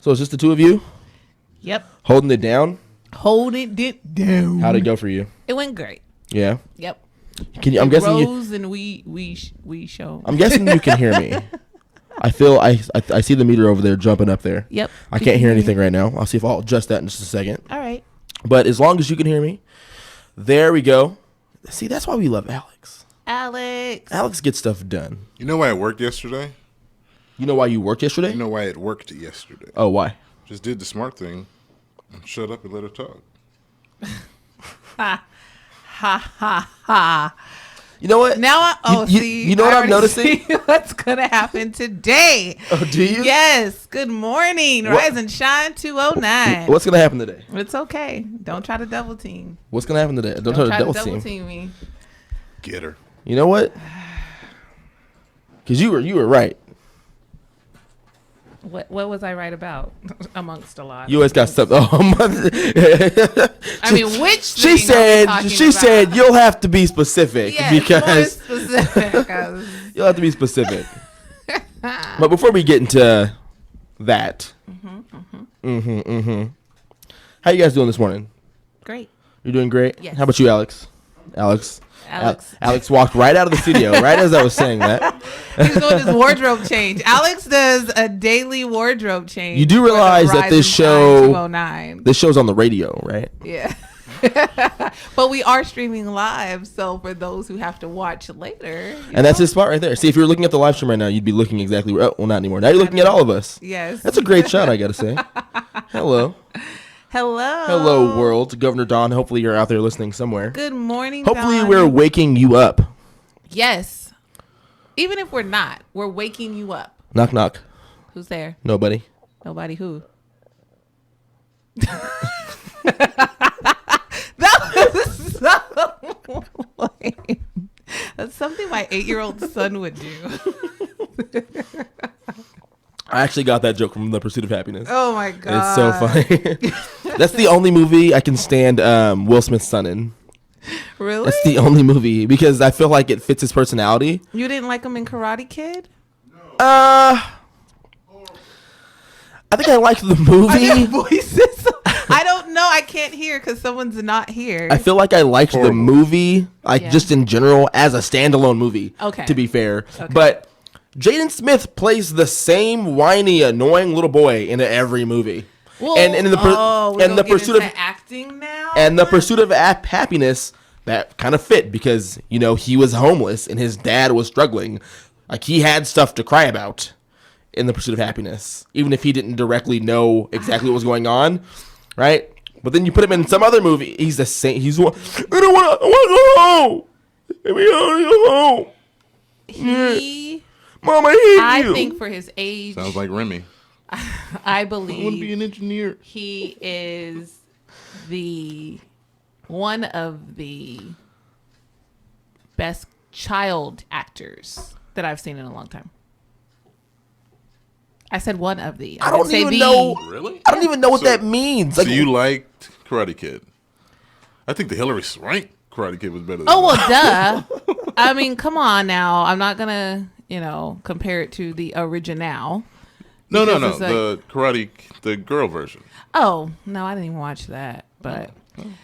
So it's just the two of you? Yep. Holding it down? Holding it down. How'd it go for you? It went great. Yeah? Yep. I'm guessing rose and we show. I'm guessing you can hear me. I see the meter over there jumping up there. Yep. I can't hear anything right now. I'll see if I'll adjust that in just a second. All right. But as long as you can hear me, there we go. See, that's why we love Alex. Alex gets stuff done. You know why I worked yesterday? You know why you worked yesterday? You know why it worked yesterday? Oh, why? Just did the smart thing and shut up and let her talk. Ha ha ha. You know what? Now you know what I'm noticing? What's gonna happen today? Oh, do you? Yes. Good morning. What? Rise and shine 209. What's gonna happen today? It's okay. Don't try to double team. What's gonna happen today? Don't try to double team me. Get her. You know what? Because you were right. What was I right about? Amongst a lot. You always got stuff. I mean, which she said you'll have to be specific because more specific. you'll have to be specific. But before we get into that, how you guys doing this morning? Great. You're doing great. Yes. How about you, Alex? Alex walked right out of the studio right as I was saying that. He's doing his wardrobe change. Alex does a daily wardrobe change. You do realize that this show's on the radio, right? Yeah. But we are streaming live, so for those who have to watch later. And that's his spot right there. See, if you're looking at the live stream right now, you'd be looking exactly well, not anymore. Now you're looking at all of us. Yes. That's a great shot, I gotta say. Hello, world. Governor Don, hopefully you're out there listening somewhere. Good morning, Hopefully Don. we're waking you up. Yes. Even if we're not, we're waking you up. Knock, knock. Who's there? Nobody. Nobody who? That was so lame. That's something my 8-year-old son would do. I actually got that joke from The Pursuit of Happiness. Oh my god. It's so funny. That's the only movie I can stand Will Smith's son in. Really? That's the only movie because I feel like it fits his personality. You didn't like him in Karate Kid? I think I liked the movie. Voices. I don't know. I can't hear because someone's not here. I feel like I liked the movie, just in general, as a standalone movie. Okay. To be fair. Okay. But Jaden Smith plays the same whiny, annoying little boy in every movie. Well, and in the pursuit of acting now, and the pursuit of happiness, that kind of fit because he was homeless and his dad was struggling. Like he had stuff to cry about in the pursuit of happiness, even if he didn't directly know exactly what was going on, right? But then you put him in some other movie, he's the same. He's one. I want to go home. Let me go home. Mom, I hate you. I think for his age, sounds like Remy. I believe I want to be an engineer. He is one of the best child actors that I've seen in a long time. I said one of the. I don't even know. Really? I don't even know what that means. So you liked Karate Kid? I think the Hillary Swank Karate Kid was better than that. Duh. I mean, come on now. I'm not going to, compare it to the original. No. The girl version. Oh, no, I didn't even watch that. But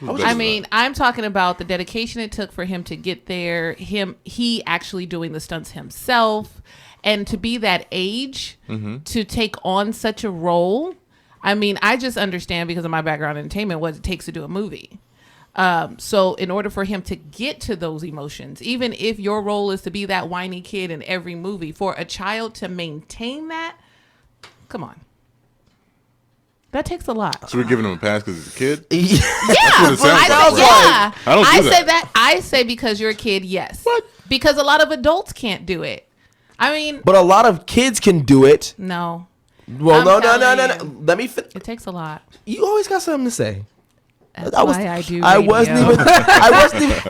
I mean, I'm talking about the dedication it took for him to get there. He actually doing the stunts himself. And to be that age to take on such a role. I mean, I just understand because of my background in entertainment what it takes to do a movie. So in order for him to get to those emotions, even if your role is to be that whiny kid in every movie, for a child to maintain that, come on. That takes a lot. So we're giving him a pass because he's a kid? Yeah. That's what it sounds like. I say because you're a kid, yes. What? Because a lot of adults can't do it. I mean. But a lot of kids can do it. No. Well, no. Let me It takes a lot. You always got something to say. That's why I do. I wasn't even.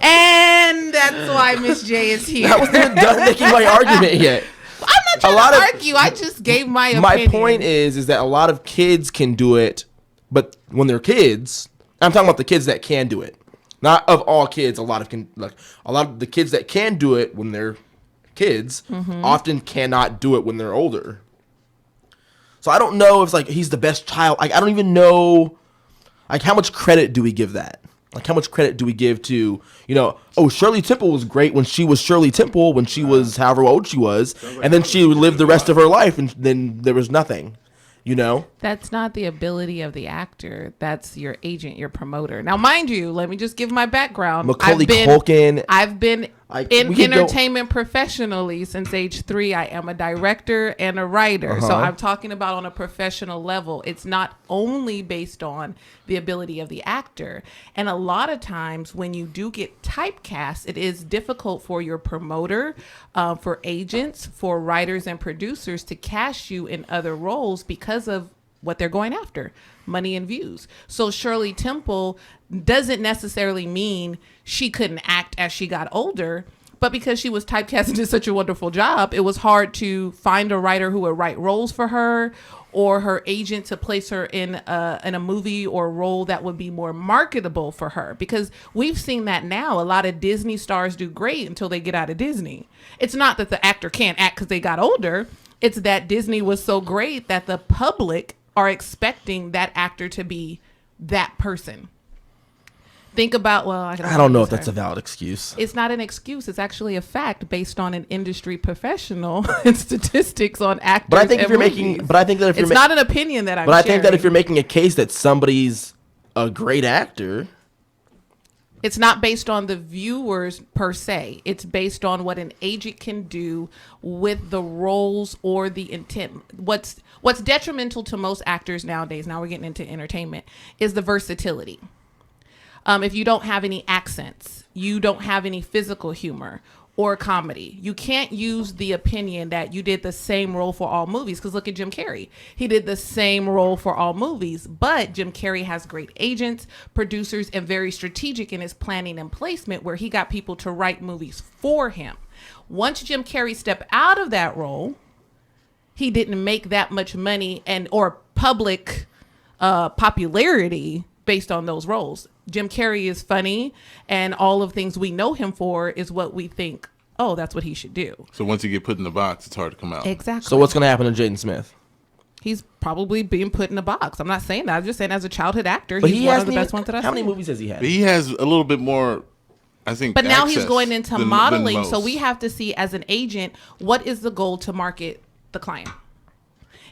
And that's why Miss J is here. I wasn't even done making my argument yet. I'm not trying to argue. I just gave my opinion. My point is that a lot of kids can do it, but when they're kids, I'm talking about the kids that can do it. Not of all kids. A lot of the kids that can do it when they're kids often cannot do it when they're older. So I don't know if like he's the best child. Like I don't even know. Like how much credit do we give that? Like how much credit do we give to, Shirley Temple was great when she was Shirley Temple, when she was however old she was, and then she lived the rest of her life, and then there was nothing. That's not the ability of the actor. That's your agent, your promoter. Now, mind you, let me just give my background. Macaulay Culkin. I've been in entertainment professionally since age 3. I am a director and a writer. So I'm talking about on a professional level. It's not only based on the ability of the actor. And a lot of times when you do get typecast, it is difficult for your promoter, for agents, for writers and producers to cast you in other roles because of what they're going after, money and views. So Shirley Temple doesn't necessarily mean she couldn't act as she got older, but because she was typecast and did such a wonderful job, it was hard to find a writer who would write roles for her or her agent to place her in a movie or role that would be more marketable for her. Because we've seen that now. A lot of Disney stars do great until they get out of Disney. It's not that the actor can't act because they got older. It's that Disney was so great that the public are expecting that actor to be that person. Think about, I don't know if that's a valid excuse. It's not an excuse. It's actually a fact based on an industry professional and statistics on actors. But I think if you're it's not an opinion that I'm. But I think that if you're making a case that somebody's a great actor, it's not based on the viewers per se. It's based on what an agent can do with the roles or the intent. What's detrimental to most actors nowadays, now we're getting into entertainment, is the versatility. If you don't have any accents, you don't have any physical humor or comedy, you can't use the opinion that you did the same role for all movies. Because look at Jim Carrey. He did the same role for all movies, but Jim Carrey has great agents, producers, and very strategic in his planning and placement where he got people to write movies for him. Once Jim Carrey stepped out of that role, he didn't make that much money or public popularity based on those roles. Jim Carrey is funny, and all of things we know him for is what we think, that's what he should do. So once you get put in the box, it's hard to come out. Exactly. So what's going to happen to Jaden Smith? He's probably being put in a box. I'm not saying that. I'm just saying as a childhood actor, he's one of the best ones that I've seen. How many movies has he had? He has a little bit more, I think, but now he's going into modeling, than so we have to see as an agent, what is the goal to market the client?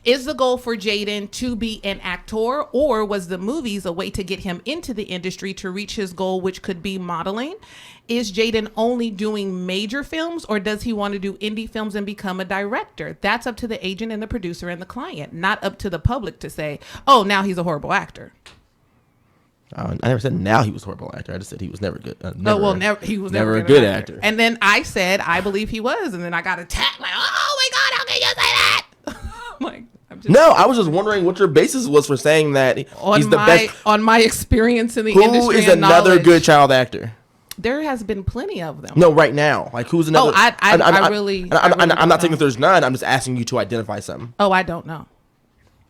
Is the goal for Jaden to be an actor, or was the movies a way to get him into the industry to reach his goal, which could be modeling? Is Jaden only doing major films, or does he want to do indie films and become a director? That's up to the agent and the producer and the client, not up to the public to say, now he's a horrible actor. I never said now he was a horrible actor. I just said he was never good. He was never a good actor. And then I said, I believe he was. And then I got attacked like, oh my God, how can you say that? I was just wondering what your basis was for saying that he's the best. On my experience in the industry. Who is another good child actor? There has been plenty of them. No, right now. Like, who's another? I'm not saying that there's none. I'm just asking you to identify some. I don't know.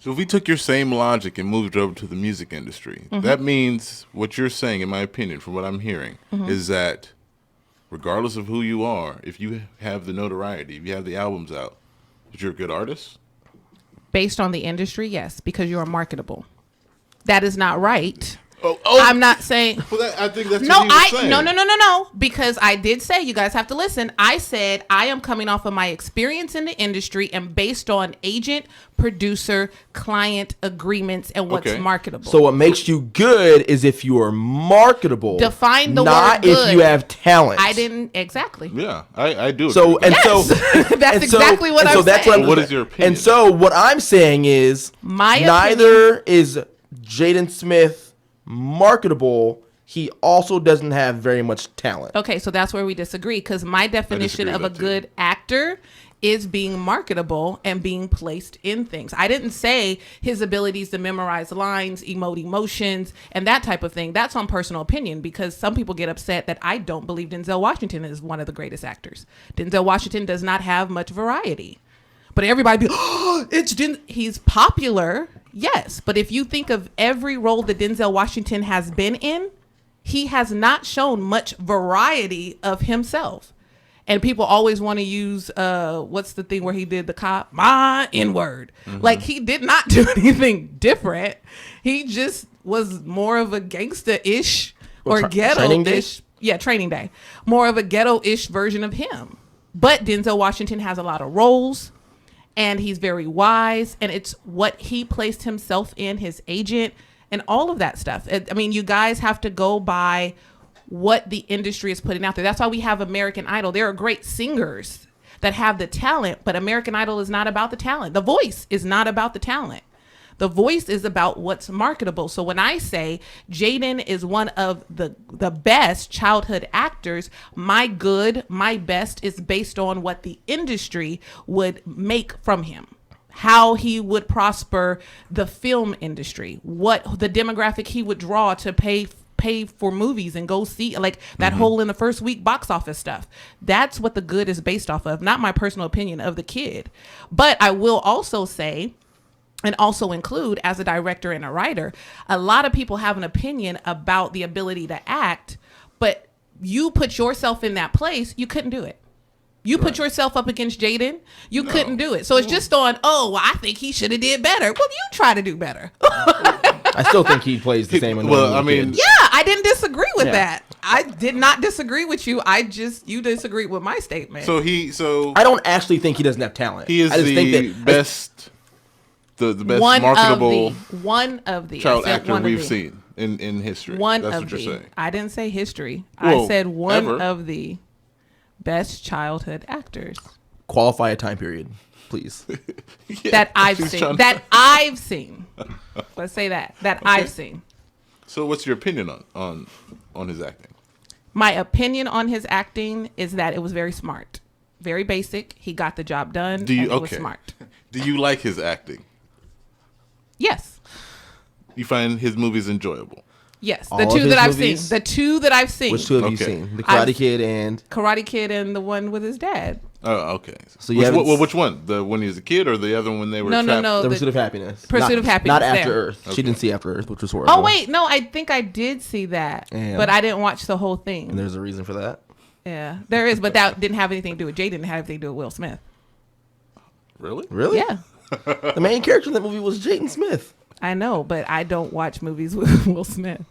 So if we took your same logic and moved it over to the music industry, that means what you're saying, in my opinion, from what I'm hearing, is that regardless of who you are, if you have the notoriety, if you have the albums out, that you're a good artist? Based on the industry, yes, because you are marketable. That is not right. I'm not saying. Well, I think that's what he was saying. No. Because I did say, you guys have to listen. I said I am coming off of my experience in the industry and based on agent, producer, client agreements and what's marketable. So what makes you good is if you are marketable. Define the word good. Not if you have talent. I didn't exactly. Yeah, I do. So agree. That's exactly what I'm saying. What is your opinion? And so what I'm saying is neither is Jaden Smith marketable. He also doesn't have very much talent. Okay, so that's where we disagree, because my definition of a good actor is being marketable and being placed in things. I didn't say his abilities to memorize lines, emote emotions, and that type of thing. That's on personal opinion, because some people get upset that I don't believe Denzel Washington is one of the greatest actors. Denzel Washington does not have much variety. But everybody he's popular, yes. But if you think of every role that Denzel Washington has been in, he has not shown much variety of himself. And people always want to use what's the thing where he did the cop? My N-word. Like, he did not do anything different. He just was more of a gangsta-ish or ghetto-ish. Yeah, Training Day. More of a ghetto-ish version of him. But Denzel Washington has a lot of roles, and he's very wise, and it's what he placed himself in, his agent, and all of that stuff. I mean, you guys have to go by what the industry is putting out there. That's why we have American Idol. There are great singers that have the talent, but American Idol is not about the talent. The Voice is not about the talent. The Voice is about what's marketable. So when I say Jaden is one of the best childhood actors, my best is based on what the industry would make from him. How he would prosper the film industry, what the demographic he would draw to pay for movies and go see, like that whole in the first week box office stuff. That's what the good is based off of, not my personal opinion of the kid. But I will also say, and also include, as a director and a writer, a lot of people have an opinion about the ability to act, but you put yourself in that place, you couldn't do it. You put yourself up against Jaden, you couldn't do it. So it's just on, I think he should have did better. Well, you try to do better. I still think he plays the same. Well, I mean, yeah, I didn't disagree with that. I did not disagree with you. You disagreed with my statement. So I don't actually think he doesn't have talent. He is the best marketable one of the child actor we've seen in history. That's what you're saying. I didn't say history. I said one of the best childhood actors. Qualify a time period, please. That I've seen. Let's say that I've seen. So what's your opinion on his acting? My opinion on his acting is that it was very smart. Very basic. He got the job done. It was smart. Do you like his acting? Yes. You find his movies enjoyable? Yes. The two that I've seen. The two that I've seen. Which two have you seen? The Karate Kid and the one with his dad. Oh, okay. So which one? The when he was a kid, or the other one when they were trapped? No. The Pursuit of Happiness. Pursuit of Happiness. Not After Earth. Okay. She didn't see After Earth, which was horrible. Oh wait, no, I think I did see that, but I didn't watch the whole thing. And there's a reason for that. Yeah, there is, but that didn't have anything to do with Jaden. Didn't have anything to do with Will Smith. Really? Really? Yeah. The main character in that movie was Jaden Smith. I know, but I don't watch movies with Will Smith.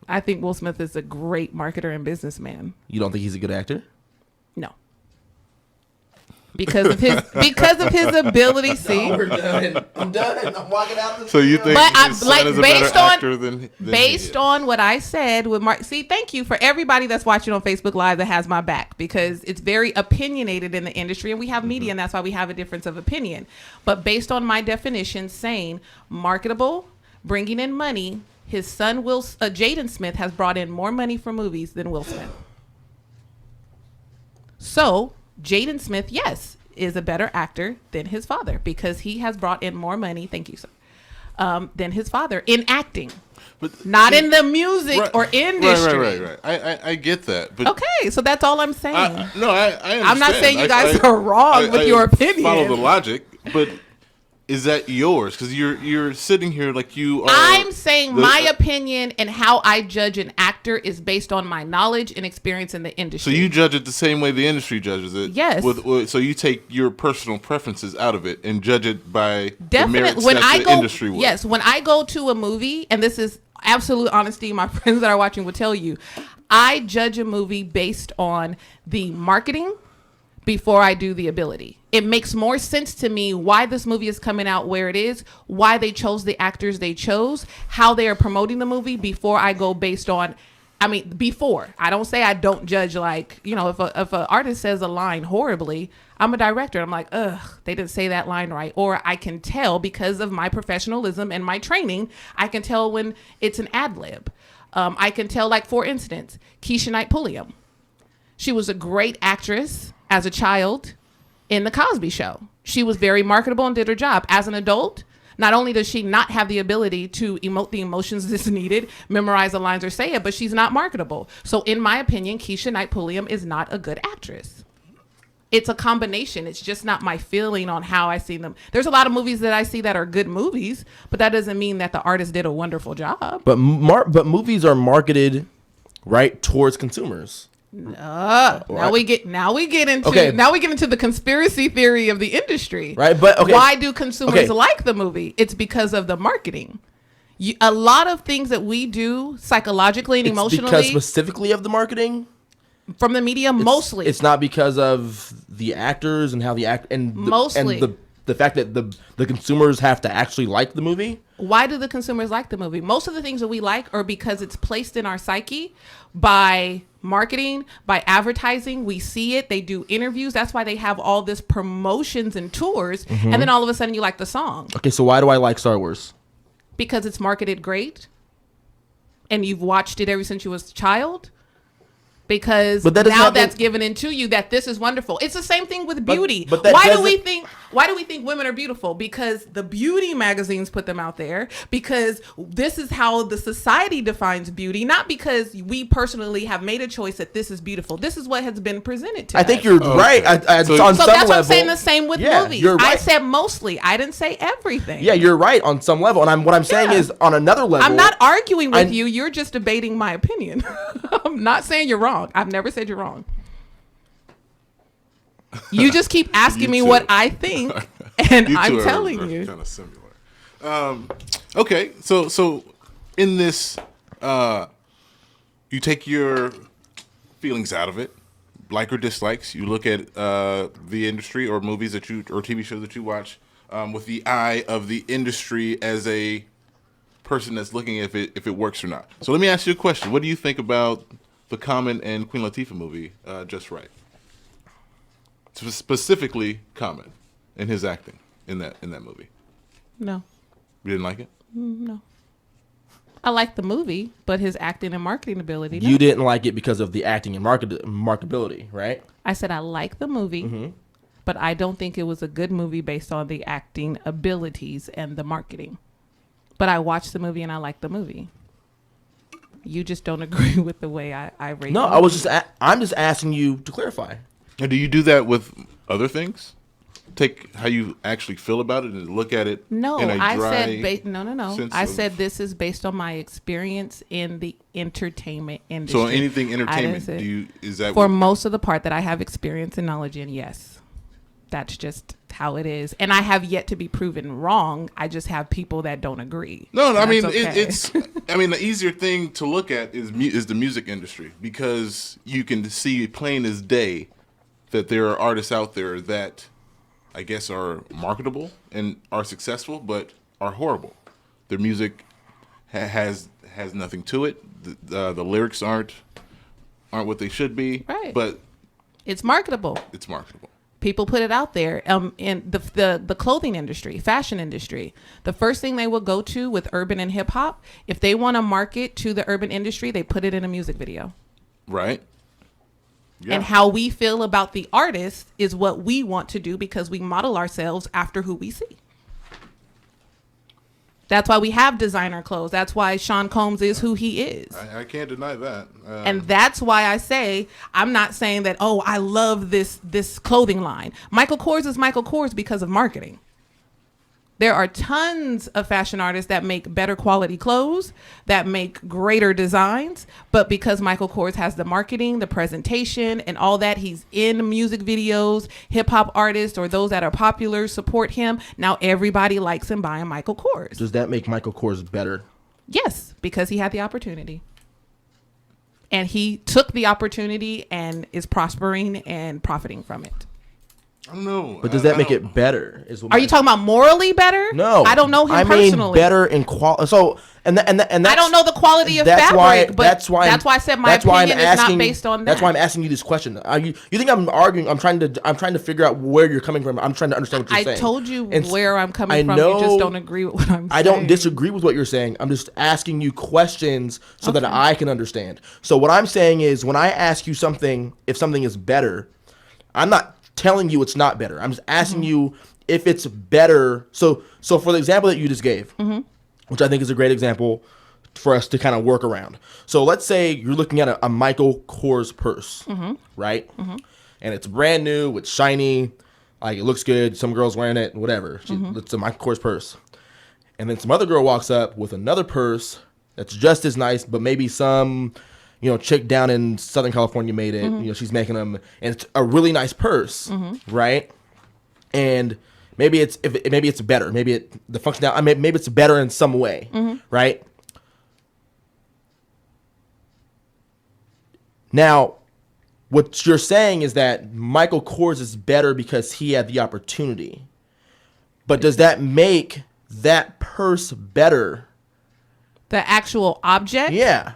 I think Will Smith is a great marketer and businessman. You don't think he's a good actor? No. Because of his ability. See, we're done. I'm done. I'm walking out. So you think his son is a better actor than based on what I said with Mark? See, thank you for everybody that's watching on Facebook Live that has my back, because it's very opinionated in the industry, and we have media, and that's why we have a difference of opinion. But based on my definition, saying marketable, bringing in money, his son Jaden Smith has brought in more money for movies than Will Smith. So Jaden Smith, yes, is a better actor than his father, because he has brought in more money, thank you, sir, than his father in acting. But not in the music or industry. Right. I get that. But okay, so that's all I'm saying. I understand. I'm not saying you guys are wrong with your opinion. Follow the logic, but is that yours? Because you're sitting here like you are. I'm saying my opinion and how I judge an actor is based on my knowledge and experience in the industry. So you judge it the same way the industry judges it? Yes. So you take your personal preferences out of it and judge it by definitely the merits when that I the go. Industry would. Yes, when I go to a movie, and this is absolute honesty, my friends that are watching will tell you, I judge a movie based on the marketing before I do the ability. It makes more sense to me why this movie is coming out where it is, why they chose the actors they chose, how they are promoting the movie, before I go based on, before. I don't say I don't judge, like, if an artist says a line horribly, I'm a director. I'm like, ugh, they didn't say that line right. Or I can tell, because of my professionalism and my training, I can tell when it's an ad lib. I can tell, like, for instance, Keisha Knight Pulliam. She was a great actress as a child in the Cosby Show. She was very marketable and did her job. As an adult, not only does she not have the ability to emote the emotions that's needed, memorize the lines or say it, but she's not marketable. So in my opinion, Keisha Knight Pulliam is not a good actress. It's a combination. It's just not my feeling on how I see them. There's a lot of movies that I see that are good movies, but that doesn't mean that the artist did a wonderful job. But movies are marketed right towards consumers. Now we get into the conspiracy theory of the industry. Right, but okay. Why do consumers like the movie? It's because of the marketing. A lot of things that we do psychologically and emotionally, because specifically of the marketing from the media, mostly. It's not because of the actors and how the act and the fact that the consumers have to actually like the movie. Why do the consumers like the movie? Most of the things that we like are because it's placed in our psyche by marketing, by advertising. We see it. They do interviews. That's why they have all this promotions and tours. And then all of a sudden you like the song. Okay, so why do I like Star Wars? Because it's marketed great. And you've watched it ever since you was a child. Because now that's given into you that this is wonderful. It's the same thing with beauty. Why do we think women are beautiful? Because the beauty magazines put them out there. Because this is how the society defines beauty. Not because we personally have made a choice that this is beautiful. This is what has been presented to us. I think you're right. So that's why I'm saying the same with movies. You're right. I said mostly. I didn't say everything. Yeah, you're right on some level. And what I'm saying is on another level. I'm not arguing with you. You're just debating my opinion. I'm not saying you're wrong. I've never said you're wrong. You just keep asking me what I think, and I'm telling you. Kind of similar. Okay, so in this, you take your feelings out of it, like or dislikes. You look at the industry or movies or TV shows that you watch with the eye of the industry as a person that's looking at if it works or not. So let me ask you a question. What do you think about the Common and Queen Latifah movie, Just Right? Specifically, Common and his acting in that movie. No. You didn't like it? No. I liked the movie, but his acting and marketing ability. You didn't like it because of the acting and marketability, right? I said I like the movie, but I don't think it was a good movie based on the acting abilities and the marketing. But I watched the movie and I liked the movie. You just don't agree with the way I rate. No, I'm just asking you to clarify. And do you do that with other things? Take how you actually feel about it and look at it. No, in a dry no. I said this is based on my experience in the entertainment industry. So anything entertainment, is that for most of the part that I have experience and knowledge in? Yes. That's just how it is. And I have yet to be proven wrong. I just have people that don't agree. No, I mean, it's the easier thing to look at is the music industry, because you can see plain as day that there are artists out there that I guess are marketable and are successful, but are horrible. Their music has nothing to it. The lyrics aren't what they should be. Right. But it's marketable. It's marketable. People put it out there. In the clothing industry, fashion industry, the first thing they will go to with urban and hip hop, if they want to market to the urban industry, they put it in a music video. Right. Yeah. And how we feel about the artist is what we want to do, because we model ourselves after who we see. That's why we have designer clothes. That's why Sean Combs is who he is. I can't deny that. And that's why I say, I'm not saying that, oh, I love this clothing line. Michael Kors is Michael Kors because of marketing. There are tons of fashion artists that make better quality clothes, that make greater designs, but because Michael Kors has the marketing, the presentation, and all that, he's in music videos, hip hop artists or those that are popular support him. Now everybody likes him buying Michael Kors. Does that make Michael Kors better? Yes, because he had the opportunity. And he took the opportunity and is prospering and profiting from it. I don't know. But does that make it better? Are you talking about morally better? No, I don't know him personally. I mean better in quality. So and that's, I don't know the quality of fabric. That's why I said my opinion is not based on that. That's why I'm asking you this question. You think I'm arguing? I'm trying to figure out where you're coming from. I'm trying to understand what you're saying. I told you where I'm coming from. You just don't agree with what I'm saying. I don't disagree with what you're saying. I'm just asking you questions so that I can understand. So what I'm saying is, when I ask you something, if something is better, I'm not telling you it's not better. I'm just asking you if it's better. So for the example that you just gave, which I think is a great example for us to kind of work around. So let's say you're looking at a Michael Kors purse, right? And it's brand new, it's shiny, like it looks good. Some girl's wearing it, whatever. It's a Michael Kors purse. And then some other girl walks up with another purse that's just as nice, but maybe some, chick down in Southern California made it. She's making them, and it's a really nice purse, right? And maybe it's better. Maybe the functionality. Maybe it's better in some way, right? Now, what you're saying is that Michael Kors is better because he had the opportunity. But does that make that purse better? The actual object? Yeah.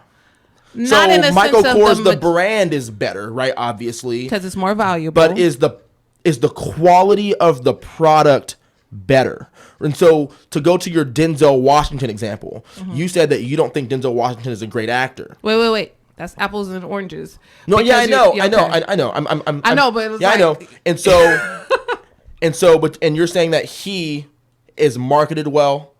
Not in a Michael sense Kors, of the brand is better, right? Obviously. Because it's more valuable. But is the quality of the product better? And so to go to your Denzel Washington example, you said that you don't think Denzel Washington is a great actor. Wait. That's apples and oranges. No, because I know. okay. I know. I know, but it's I know. And so, and you're saying that he is marketed well,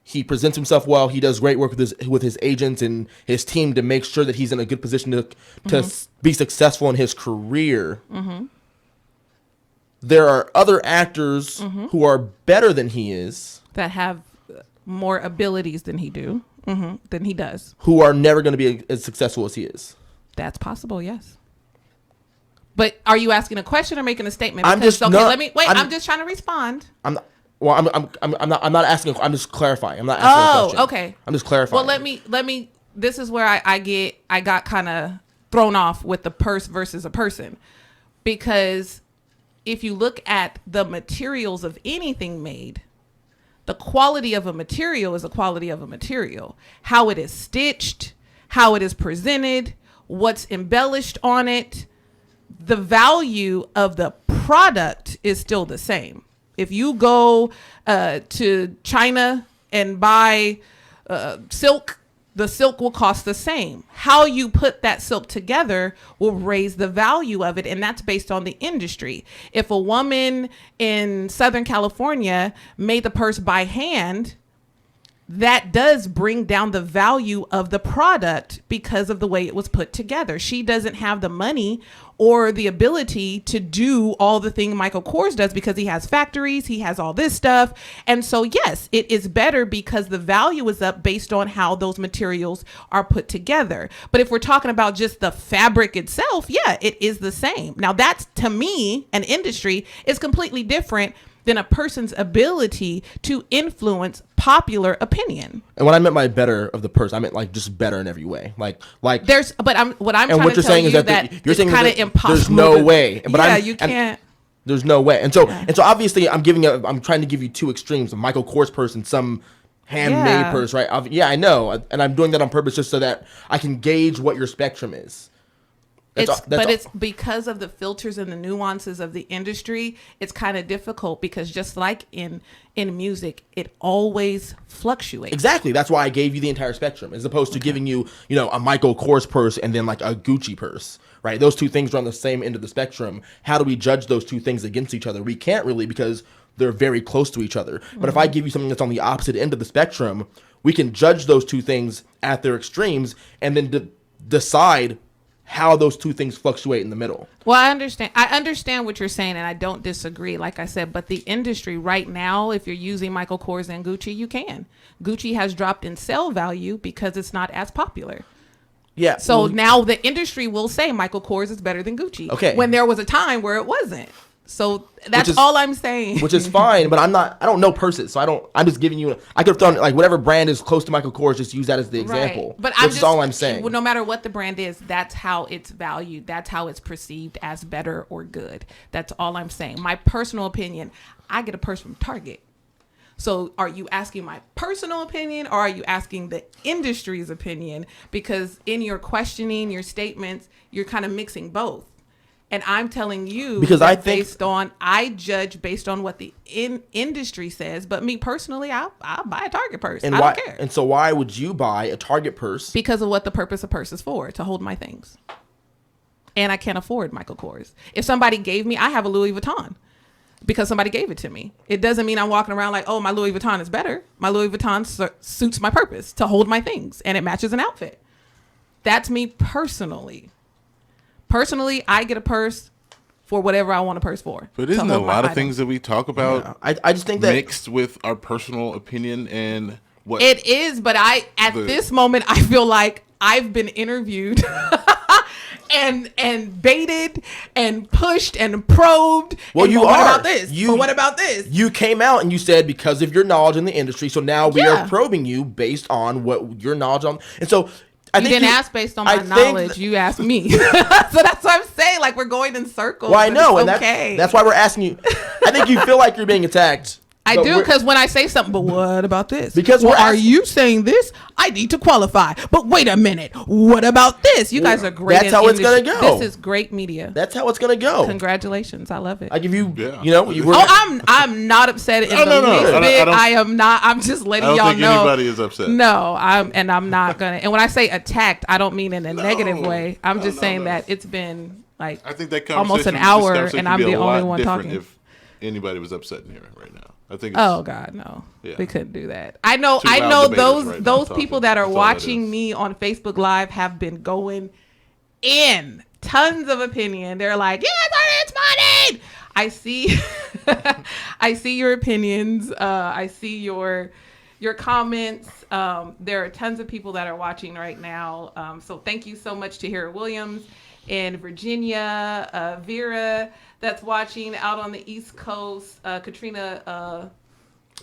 he presents himself well, he does great work with his agents and his team to make sure that he's in a good position to be successful in his career. There are other actors who are better than he is, that have more abilities than he does, who are never going to be as successful as he is. That's possible, yes. But are you asking a question or making a statement? I'm just trying to respond. I'm not asking. I'm just clarifying. I'm not asking a question. Okay. I'm just clarifying. Well, let me. This is where I got kind of thrown off with the purse versus a person, because if you look at the materials of anything made, the quality of a material is the quality of a material. How it is stitched, how it is presented, what's embellished on it, the value of the product is still the same. If you go to China and buy silk, the silk will cost the same. How you put that silk together will raise the value of it, and that's based on the industry. If a woman in Southern California made the purse by hand, that does bring down the value of the product because of the way it was put together. She doesn't have the money or the ability to do all the thing Michael Kors does because he has factories, he has all this stuff. And so, yes, it is better because the value is up based on how those materials are put together. But if we're talking about just the fabric itself, yeah, it is the same. Now, that's, to me, an industry is completely different than a person's ability to influence popular opinion. And when I meant by better of the purse, I meant like just better in every way. There's, but I'm trying what to tell you that you're saying it's kind of impossible. There's no way. But you can't. There's no way. And so obviously I'm trying to give you two extremes, a Michael Kors purse and some handmade purse, right? I know. And I'm doing that on purpose just so that I can gauge what your spectrum is. It's because of the filters and the nuances of the industry, it's kind of difficult because just like in music, it always fluctuates. Exactly. That's why I gave you the entire spectrum as opposed to giving you, a Michael Kors purse and then like a Gucci purse, right? Those two things are on the same end of the spectrum. How do we judge those two things against each other? We can't really because they're very close to each other. But if I give you something that's on the opposite end of the spectrum, we can judge those two things at their extremes and then decide how those two things fluctuate in the middle. Well, I understand what you're saying, and I don't disagree, like I said, but the industry right now, if you're using Michael Kors and Gucci, you can. Gucci has dropped in sale value because it's not as popular. Yeah. So now the industry will say Michael Kors is better than Gucci. Okay. When there was a time where it wasn't. So that's all I'm saying. Which is fine, but I don't know purses, so I'm just giving you, I could have thrown like whatever brand is close to Michael Kors, just use that as the example. But which is all I'm saying. No matter what the brand is, that's how it's valued. That's how it's perceived as better or good. That's all I'm saying. My personal opinion, I get a purse from Target. So are you asking my personal opinion or are you asking the industry's opinion? Because in your questioning, your statements, you're kind of mixing both. And I'm telling you because I judge based on what the industry says. But me personally, I'll buy a Target purse. I don't care. And so why would you buy a Target purse? Because of what the purpose of purse is for, to hold my things. And I can't afford Michael Kors. If somebody gave me, I have a Louis Vuitton because somebody gave it to me. It doesn't mean I'm walking around like, oh, my Louis Vuitton is better. My Louis Vuitton suits my purpose to hold my things and it matches an outfit. That's me personally. Personally, I get a purse for whatever I want a purse for. But isn't a lot of things that we talk about I just think that mixed with our personal opinion and what it is, but at this moment I feel like I've been interviewed and baited and pushed and probed. Well, and, you what are. about this? But what about this? You came out and you said because of your knowledge in the industry, so now we Yeah. are probing you based on what your knowledge on. And so I You think didn't ask based on my knowledge. You asked me. So that's what I'm saying. Like, we're going in circles. Well, I know, and okay. that's why we're asking you. I think you feel like you're being attacked. I but do, because when I say something, but what about this? Because well, we're are you saying this? I need to qualify. But wait a minute. What about this? You guys are great. That's how it's going to go. This is great media. That's how it's going to go. Congratulations. I love it. I give you, Yeah. you know. I'm not upset in the least bit. I am not. I'm just letting y'all know. I don't think anybody is upset. No, I'm not going to. And when I say attacked, I don't mean in a negative way. I'm just saying that it's been like I think that almost an hour and I'm the only one talking. If anybody was upset in here right now. I think oh God, no. Yeah. We couldn't do that. I know debaters those right people that are watching me on Facebook Live have been going in tons of opinion. They're like, yes, it's money. I see I see your opinions. I see your comments. There are tons of people that are watching right now. So thank you so much to Hera Williams in Virginia, Vera that's watching out on the East Coast, Katrina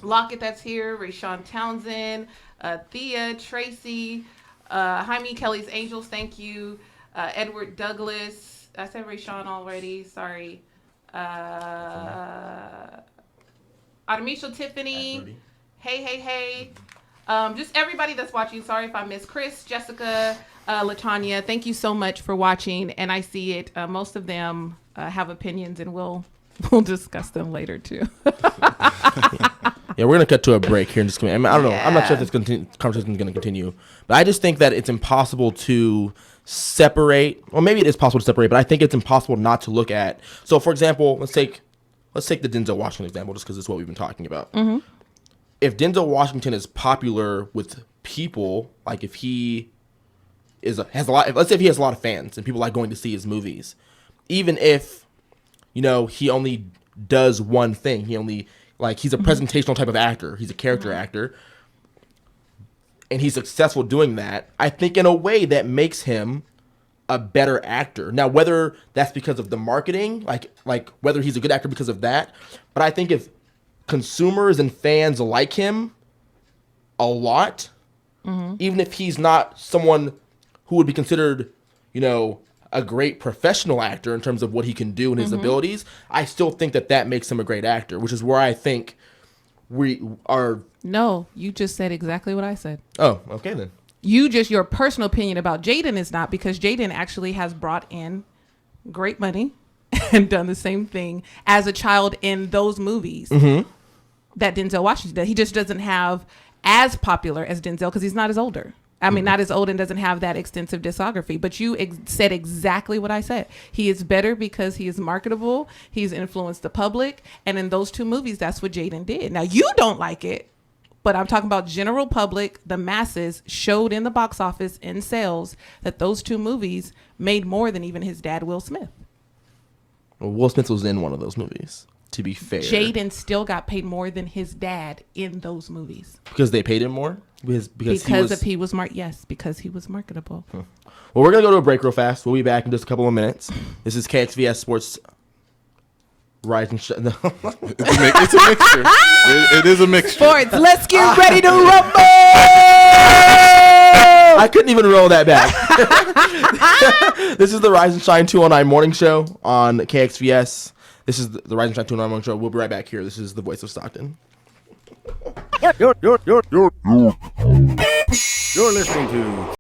Lockett that's here, Rayshawn Townsend, Thea, Tracy, Jaime Kelly's Angels, thank you, Edward Douglas, I said Rayshawn already, sorry, Artemisha Tiffany, hey, just everybody that's watching, sorry if I missed Chris, Jessica, Latanya, thank you so much for watching, and I see it, most of them have opinions, and we'll discuss them later too. Yeah, we're gonna cut to a break here in just a minute. I don't know. I'm not sure if this conversation is gonna continue, but I just think that it's impossible to separate. Well, maybe it is possible to separate, but I think it's impossible not to look at. So, for example, let's take the Denzel Washington example, just because it's what we've been talking about. Mm-hmm. If Denzel Washington is popular with people, like if he has a lot, let's say if he has a lot of fans and people like going to see his movies. Even if, he only does one thing, he's a presentational type of actor. He's a character actor. And he's successful doing that. I think in a way that makes him a better actor. Now, whether that's because of the marketing, like whether he's a good actor because of that. But I think if consumers and fans like him a lot, even if he's not someone who would be considered, a great professional actor in terms of what he can do and his abilities, I still think that makes him a great actor, which is where I think we are. No, you just said exactly what I said. Oh, okay then. Your personal opinion about Jaden is not, because Jaden actually has brought in great money and done the same thing as a child in those movies that Denzel Washington did. He just doesn't have as popular as Denzel because he's not as older. I mean, not as old and doesn't have that extensive discography. But you said exactly what I said. He is better because he is marketable. He's influenced the public. And in those two movies, that's what Jaden did. Now, you don't like it, but I'm talking about general public. The masses showed in the box office, in sales, that those two movies made more than even his dad, Will Smith. Well, Will Smith was in one of those movies, to be fair. Jaden still got paid more than his dad in those movies. Because they paid him more? Because he was marketable. Well, we're going to go to a break real fast. We'll be back in just a couple of minutes. This is KXVS Sports Rise and Shine. It's a mixture. It is a mixture. Sports, let's get ready to rumble! I couldn't even roll that back. This is the Rise and Shine 209 morning show on KXVS. This is the Rise and Shine 209 morning show. We'll be right back here. This is the voice of Stockton. You're listening to